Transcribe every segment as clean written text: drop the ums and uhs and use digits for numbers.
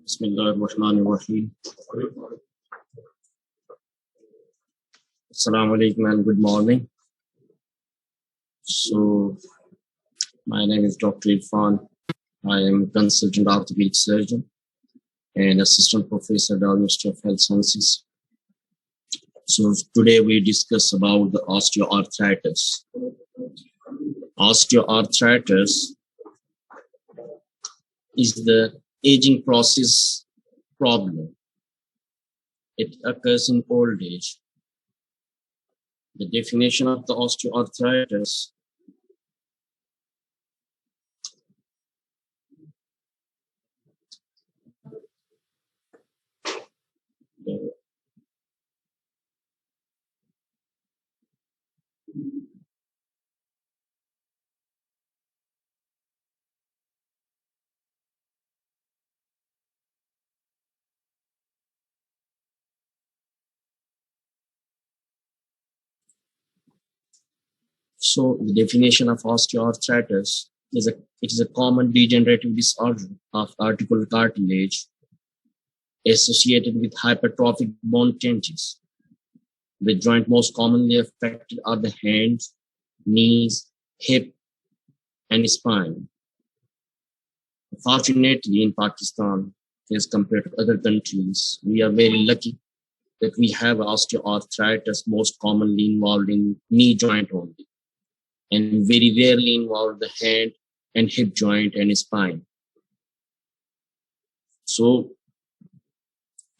Bismillahirrahmanirrahim. Assalamu alaikum and good morning. So, my name is Dr. Irfan. I am a consultant orthopedic surgeon and assistant professor at the University of Health Sciences. So, today we discuss about the osteoarthritis. Osteoarthritis is the aging process problem. It occurs in old age. The definition of the osteoarthritis So the definition of osteoarthritis is it is a common degenerative disorder of articular cartilage associated with hypertrophic bone changes. The joint most commonly affected are the hands, knees, hip, and spine. Fortunately, in Pakistan, as compared to other countries, we are very lucky that we have osteoarthritis most commonly involved in knee joint only, and very rarely involve the hand and hip joint and spine. So,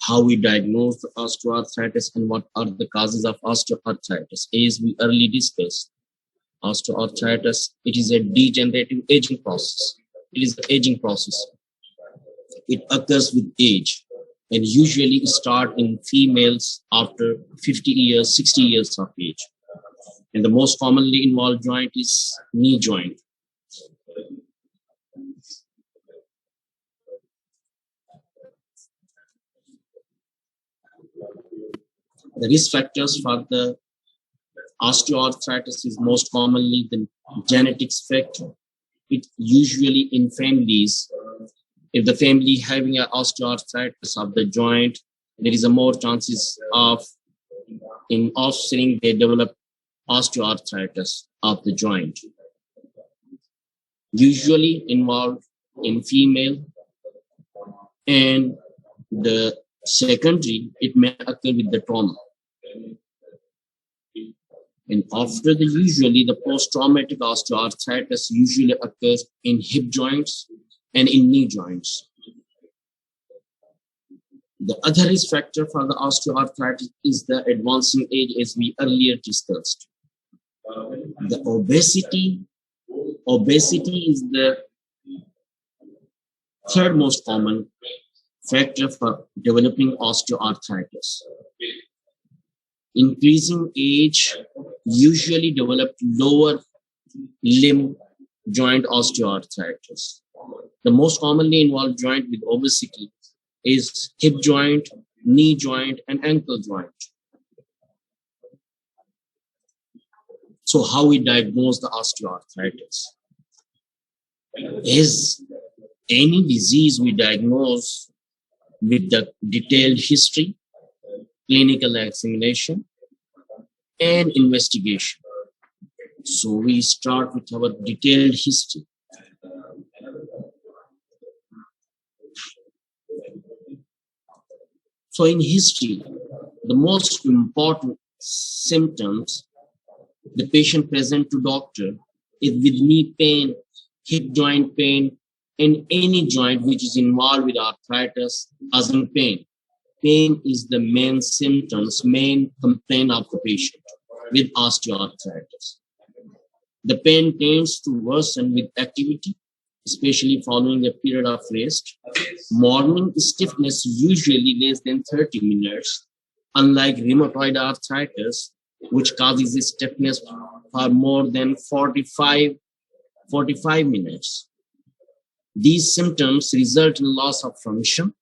how we diagnose the osteoarthritis and what are the causes of osteoarthritis? As we earlier discussed, osteoarthritis, it is a degenerative aging process. It is the aging process. It occurs with age and usually start in females after 50 years, 60 years of age. And the most commonly involved joint is knee joint. The risk factors for the osteoarthritis is most commonly the genetics factor. It usually in families, if the family having an osteoarthritis of the joint, there is a more chances of in offspring they develop osteoarthritis of the joint. Usually involved in female, and the secondary, it may occur with the trauma. And after usually the post-traumatic osteoarthritis usually occurs in hip joints and in knee joints. The other risk factor for the osteoarthritis is the advancing age, as we earlier discussed. The obesity is the third most common factor for developing osteoarthritis. Increasing age usually develop lower limb joint osteoarthritis. The most commonly involved joint with obesity is hip joint, knee joint, and ankle joint. So how we diagnose the osteoarthritis? Is any disease we diagnose with the detailed history, clinical examination, and investigation. So we start with our detailed history. So in history, the most important symptoms the patient present to doctor is with knee pain, hip joint pain, and any joint which is involved with arthritis as in pain. Pain is the main symptoms, main complaint of the patient with osteoarthritis. The pain tends to worsen with activity, especially following a period of rest. Morning stiffness usually less than 30 minutes, unlike rheumatoid arthritis, which causes stiffness for more than 45 minutes. These symptoms result in loss of function,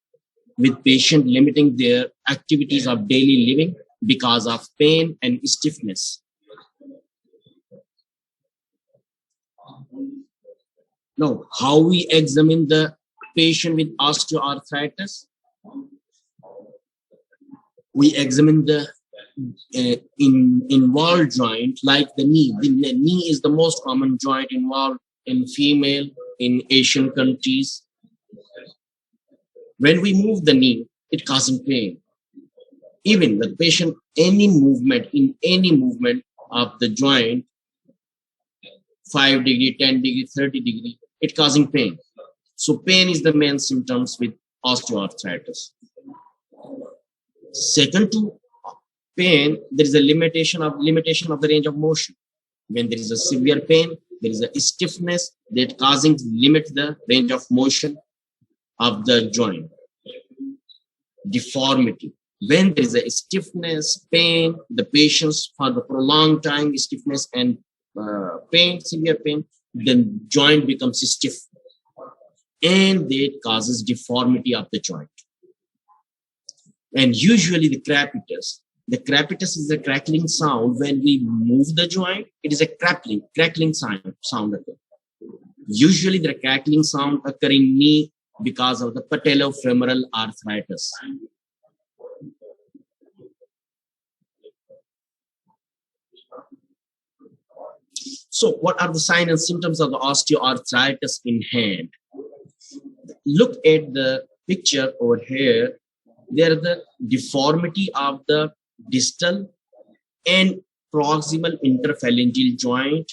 with patient limiting their activities of daily living because of pain and stiffness. Now, how we examine the patient with osteoarthritis? We examine the involved joint like the knee. The knee is the most common joint involved in female in Asian countries. When we move the knee, it causes pain. Even the patient, any movement of the joint, 5 degree, 10 degree, 30 degree, it causing pain. So pain is the main symptoms with osteoarthritis. Second to pain, there is a limitation of the range of motion. When there is a severe pain, there is a stiffness that causing limit the range of motion of the joint. Deformity. When there is a stiffness, pain, the patients for the prolonged time, stiffness and pain, severe pain, then joint becomes stiff, and that causes deformity of the joint. And usually the crepitus is a crackling sound. When we move the joint, it is a crackling sound occur. Usually the crackling sound occur in knee because of the patellofemoral arthritis. So what are the signs and symptoms of the osteoarthritis in hand? Look at the picture over here. There is the deformity of the distal and proximal interphalangeal joint.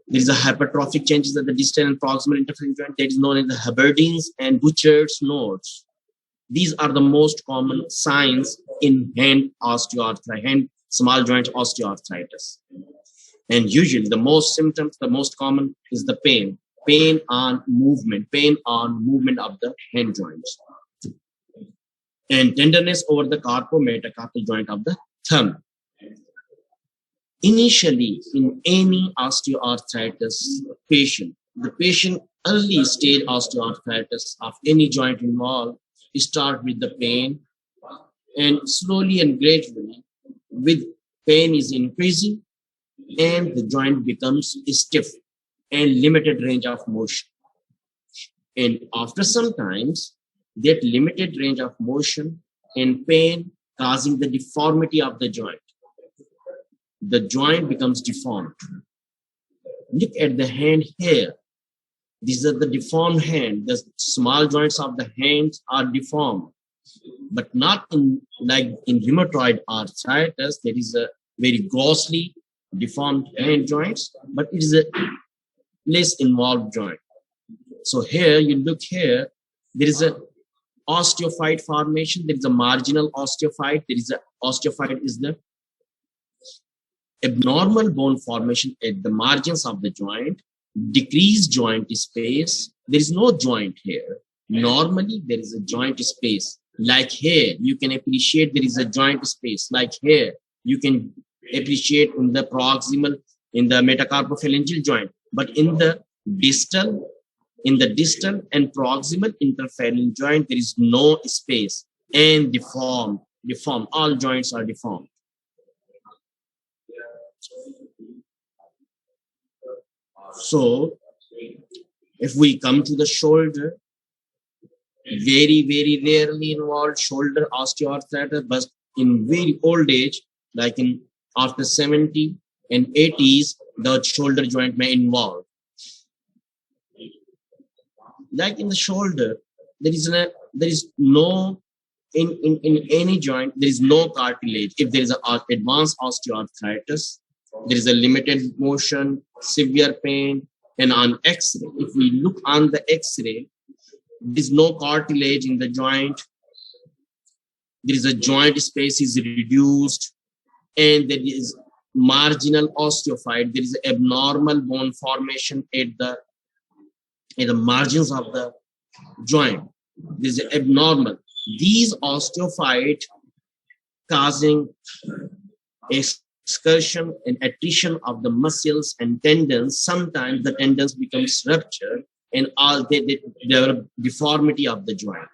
There is a hypertrophic changes at the distal and proximal interphalangeal joint that is known as the Hubbard's and Bouchard's nodes. These are the most common signs in hand osteoarthritis, hand small joint osteoarthritis. And usually the most common is the pain on movement of the hand joints, and tenderness over the carpometacarpal joint of the thumb. Initially, in any osteoarthritis patient, the patient early stage osteoarthritis of any joint involved start with the pain, and slowly and gradually, with pain is increasing, and the joint becomes stiff and limited range of motion. And after some times, that limited range of motion and pain causing the deformity of the joint. The joint becomes deformed. Look at the hand here. These are the deformed hand. The small joints of the hands are deformed, but not like in rheumatoid arthritis. There is a very grossly deformed hand joints, but it is a less involved joint. So here, you look here, there is a osteophyte formation. There is a marginal osteophyte. There is a osteophyte is the abnormal bone formation at the margins of the joint, decreased joint space. There is no joint here. Normally, there is a joint space. Like here, you can appreciate there is a joint space. Like here, you can appreciate in the proximal, in the metacarpophalangeal joint. But in the distal and proximal interphalangeal joint, there is no space and deformed. All joints are deformed. So, if we come to the shoulder, very, very rarely involved shoulder osteoarthritis, but in very old age, like in after 70 and 80s, the shoulder joint may involve. Like in the shoulder, there is no in any joint, there is no cartilage. If there is an advanced osteoarthritis, there is a limited motion, severe pain, and on X-ray, if we look on the X-ray, there is no cartilage in the joint. There is a joint space is reduced, and there is marginal osteophyte. There is abnormal bone formation at the in the margins of the joint. This is abnormal. These osteophyte causing excursion and attrition of the muscles and tendons. Sometimes the tendons becomes ruptured and all they develop deformity of the joint.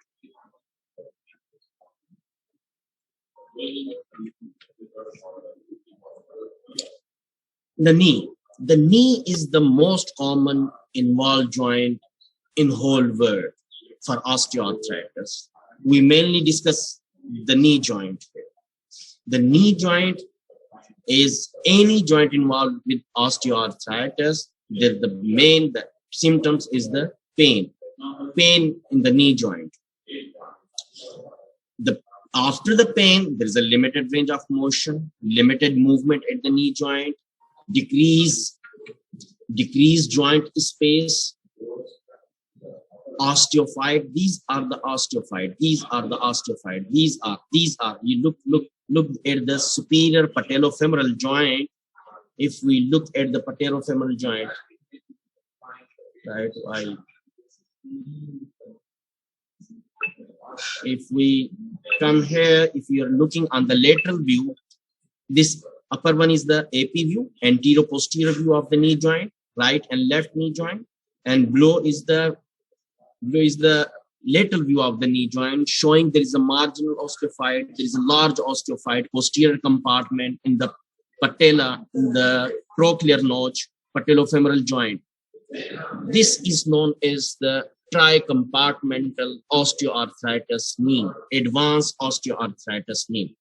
The knee. The knee is the most common involved joint in whole world for osteoarthritis. We mainly discuss the knee joint. The knee joint is any joint involved with osteoarthritis. The symptoms is the pain in the knee joint. After the pain, there is a limited range of motion, limited movement at the knee joint, decreased joint space, osteophyte. These are the osteophyte. You look at the superior patellofemoral joint. If we look at the patellofemoral joint, right? If we come here, if you are looking on the lateral view, this upper one is the AP view, anterior-posterior view of the knee joint, right and left knee joint, and below is the lateral view of the knee joint, showing there is a marginal osteophyte, there is a large osteophyte, posterior compartment in the patella, in the trochlear notch, patellofemoral joint. This is known as the tricompartmental osteoarthritis knee, advanced osteoarthritis knee.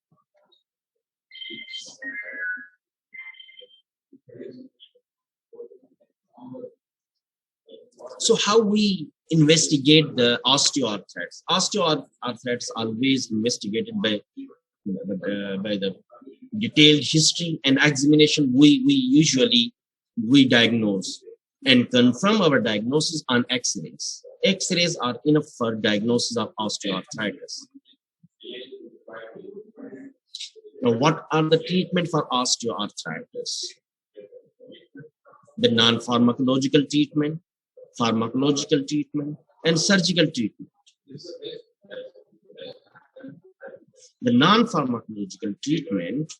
So how we investigate the osteoarthritis? Osteoarthritis always investigated by the detailed history and examination. We usually diagnose and confirm our diagnosis on X-rays. X-rays are enough for diagnosis of osteoarthritis. Now, what are the treatment for osteoarthritis? The non-pharmacological treatment, pharmacological treatment, and surgical treatment. The non-pharmacological treatment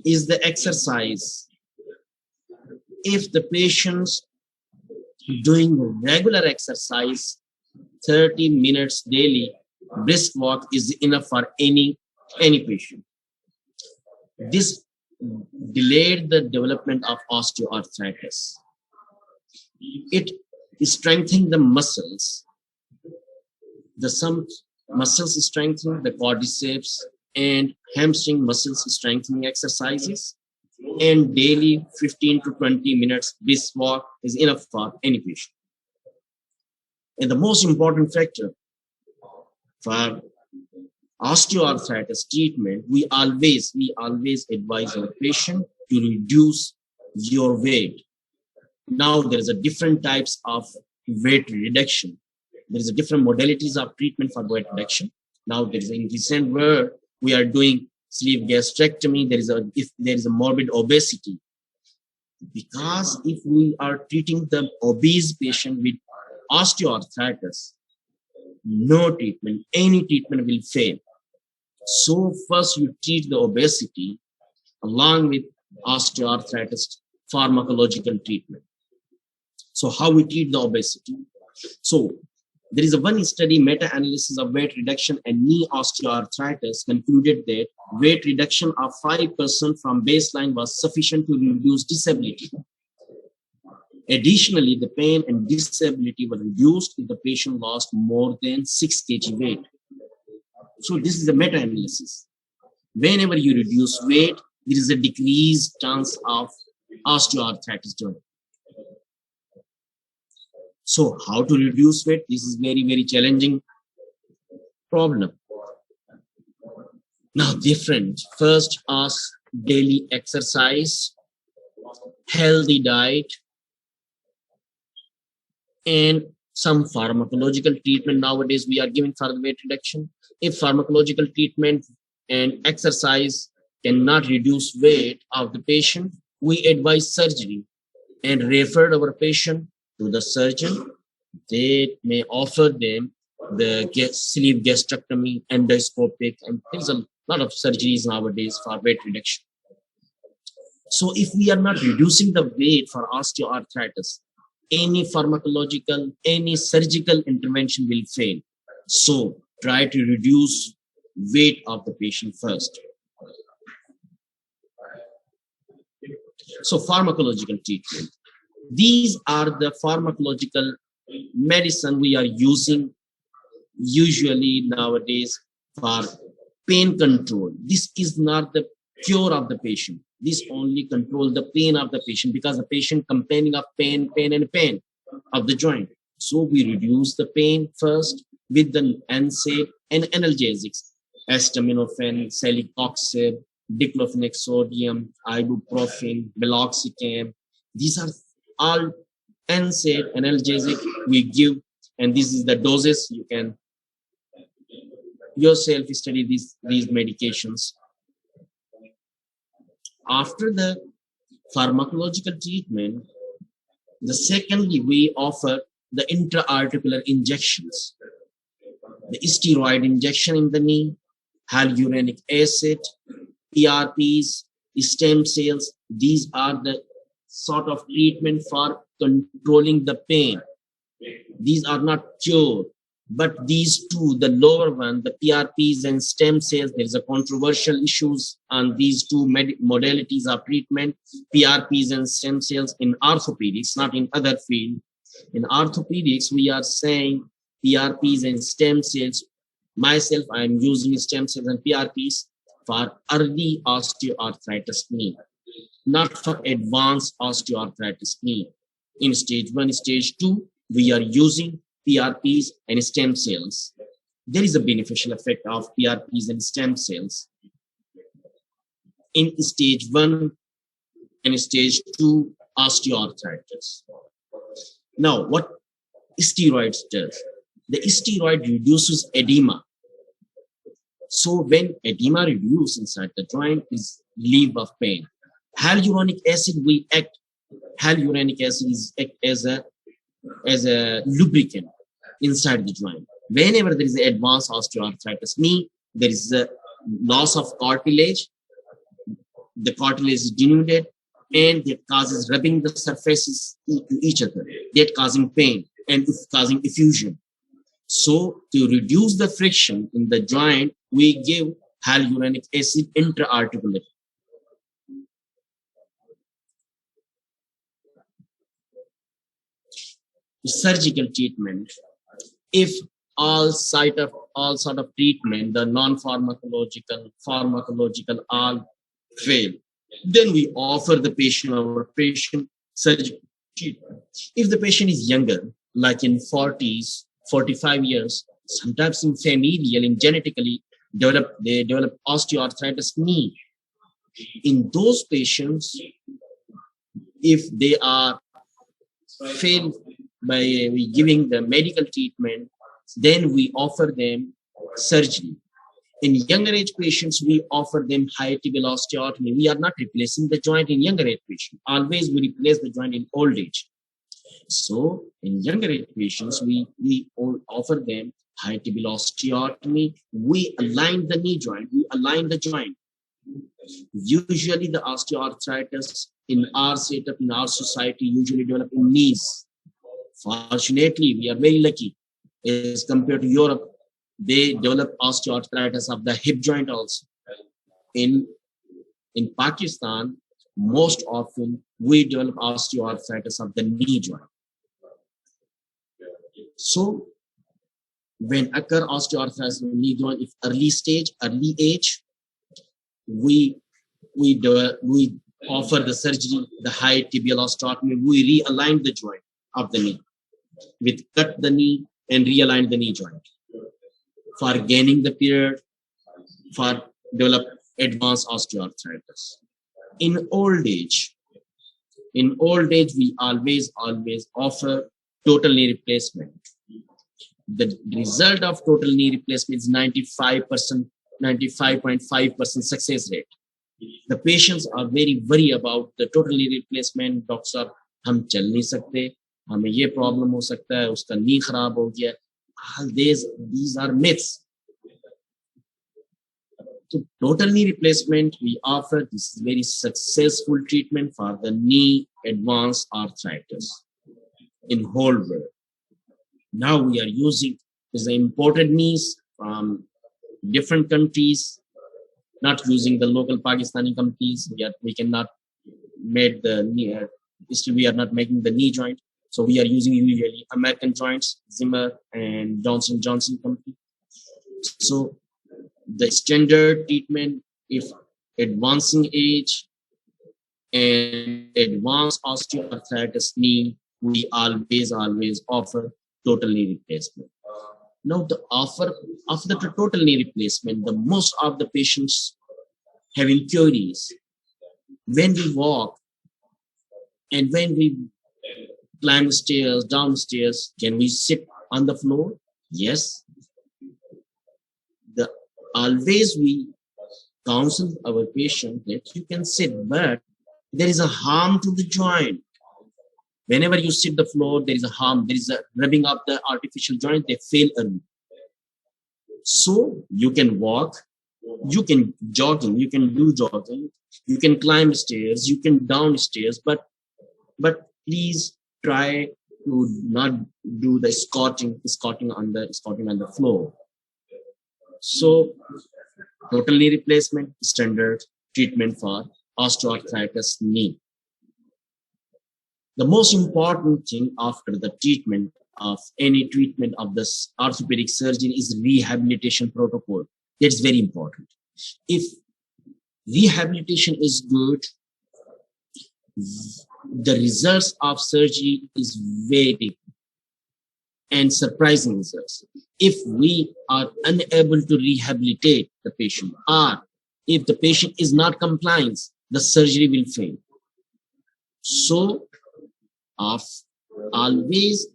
is the exercise. If the patient's doing regular exercise, 30 minutes daily, brisk walk is enough for any patient. This delayed the development of osteoarthritis. It strengthening the muscles. Some muscles strengthening, the quadriceps and hamstring muscles strengthening exercises, and daily 15 to 20 minutes brisk walk is enough for any patient. And the most important factor for osteoarthritis treatment, we always advise our patient to reduce your weight. Now there is a different types of weight reduction. There is a different modalities of treatment for weight reduction. Now there is in recent world we are doing sleeve gastrectomy. If there is a morbid obesity, because if we are treating the obese patient with osteoarthritis, no treatment, any treatment will fail. So first you treat the obesity along with osteoarthritis pharmacological treatment. So how we treat the obesity? So there is a one study meta-analysis of weight reduction and knee osteoarthritis concluded that weight reduction of 5% from baseline was sufficient to reduce disability. Additionally, the pain and disability were reduced if the patient lost more than 6 kg weight. So this is a meta-analysis. Whenever you reduce weight, there is a decreased chance of osteoarthritis joint. So how to reduce weight? This is very, very challenging problem. Now different. First, ask daily exercise, healthy diet, and some pharmacological treatment nowadays we are giving for the weight reduction. If pharmacological treatment and exercise cannot reduce weight of the patient, we advise surgery and refer our patient to the surgeon They may offer them the sleeve gastrectomy, endoscopic, and there's a lot of surgeries nowadays for weight reduction. So if we are not reducing the weight for osteoarthritis, any pharmacological, any surgical intervention will fail. So try to reduce weight of the patient first. So pharmacological treatment. These are the pharmacological medicine we are using usually nowadays for pain control. This is not the cure of the patient. This only control the pain of the patient, because the patient complaining of pain of the joint. So we reduce the pain first with the NSAID and analgesics, acetaminophen, celecoxib, diclofenac sodium, ibuprofen, meloxicam. These are all NSAID analgesic we give, and this is the doses. You can yourself study these medications. After the pharmacological treatment, the secondly we offer the intraarticular injections, the steroid injection in the knee, hyaluronic acid, PRPs, stem cells. These are the sort of treatment for controlling the pain. These are not cure, but these two, the lower one, the PRPs and stem cells, there is a controversial issues on these two modalities of treatment, PRPs and stem cells in orthopedics, not in other field. In orthopedics, we are saying PRPs and stem cells. Myself, I am using stem cells and PRPs for early osteoarthritis knee, not for advanced osteoarthritis knee. In stage 1, stage 2, we are using PRPs and stem cells. There is a beneficial effect of PRPs and stem cells in stage 1 and stage 2 osteoarthritis. Now, what steroids does? The steroid reduces edema. So when edema reduces inside the joint, is relief of pain. Hyaluronic acid is act as a lubricant inside the joint. Whenever there is advanced osteoarthritis knee, there is a loss of cartilage. The cartilage is denuded, and that causes rubbing the surfaces to each other, that causing pain and causing effusion. So to reduce the friction in the joint, we give hyaluronic acid intraarticular. Surgical treatment. If all sort of treatment, the non-pharmacological, pharmacological, all fail, then we offer the patient surgical treatment. If the patient is younger, like in 40s, 45 years, sometimes in familial and genetically they develop osteoarthritis knee. In those patients, if they are failed by giving the medical treatment, then we offer them surgery. In younger age patients, we offer them high tibial osteotomy. We are not replacing the joint in younger age patients. Always we replace the joint in old age. So in younger age patients, we offer them high tibial osteotomy. We align the knee joint. We align the joint. Usually the osteoarthritis in our setup, in our society, usually develop in knees. Fortunately, we are very lucky as compared to Europe. They develop osteoarthritis of the hip joint also. In Pakistan, most often we develop osteoarthritis of the knee joint. So when occur osteoarthritis of the knee joint, if early stage, early age, we offer the surgery, the high tibial osteotomy. We realign the joint of the knee, with cut the knee and realign the knee joint for gaining the period for develop advanced osteoarthritis. In old age, we always offer total knee replacement. The result of total knee replacement is 95.5% success rate. The patients are very worried about the total knee replacement. Doctor, हम चल नहीं सकते, हमें ये problem हो सकता है, उसका नी खराब हो गया. All these are myths. So total knee replacement we offer, this is very successful treatment for the knee advanced arthritis in whole world. Now we are using is the imported knees from different countries, not using the local Pakistani companies. We cannot make the knee. We are not making the knee joint, so we are using usually American joints, Zimmer and Johnson Johnson company. So the standard treatment, if advancing age and advanced osteoarthritis knee, we always offer total knee replacement. Now the offer after the total knee replacement, the most of the patients having queries when we walk and when we climb stairs, downstairs, can we sit on the floor? Yes. Always we counsel our patient that you can sit, but there is a harm to the joint. Whenever you sit the floor, there is a harm. There is a rubbing of the artificial joint. They fail early. So you can walk, you can jogging, you can do jogging, you can climb stairs, you can downstairs, but please try to not do the squatting on the floor. So total knee replacement, standard treatment for osteoarthritis knee. The most important thing after the treatment of any treatment of this orthopedic surgery is rehabilitation protocol. That's very important. If rehabilitation is good, the results of surgery is very good and surprising results. If we are unable to rehabilitate the patient, or if the patient is not compliant, the surgery will fail. So always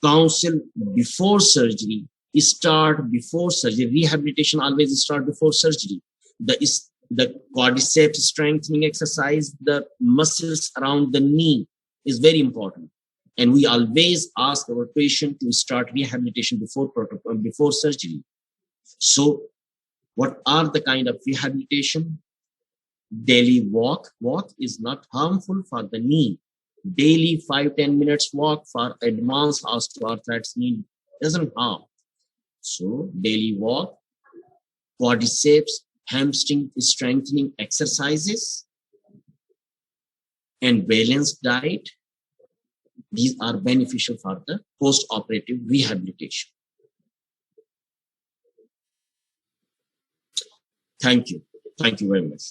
counsel before surgery. Start before surgery. Rehabilitation always start before surgery. The quadriceps strengthening exercise, the muscles around the knee is very important. And we always ask our patient to start rehabilitation before surgery. So what are the kind of rehabilitation? Daily walk. Walk is not harmful for the knee. Daily 5-10 minutes walk for advanced osteoarthritis knee doesn't harm. So daily walk, quadriceps, hamstring strengthening exercises, and balanced diet. These are beneficial for the post-operative rehabilitation. Thank you. Thank you very much.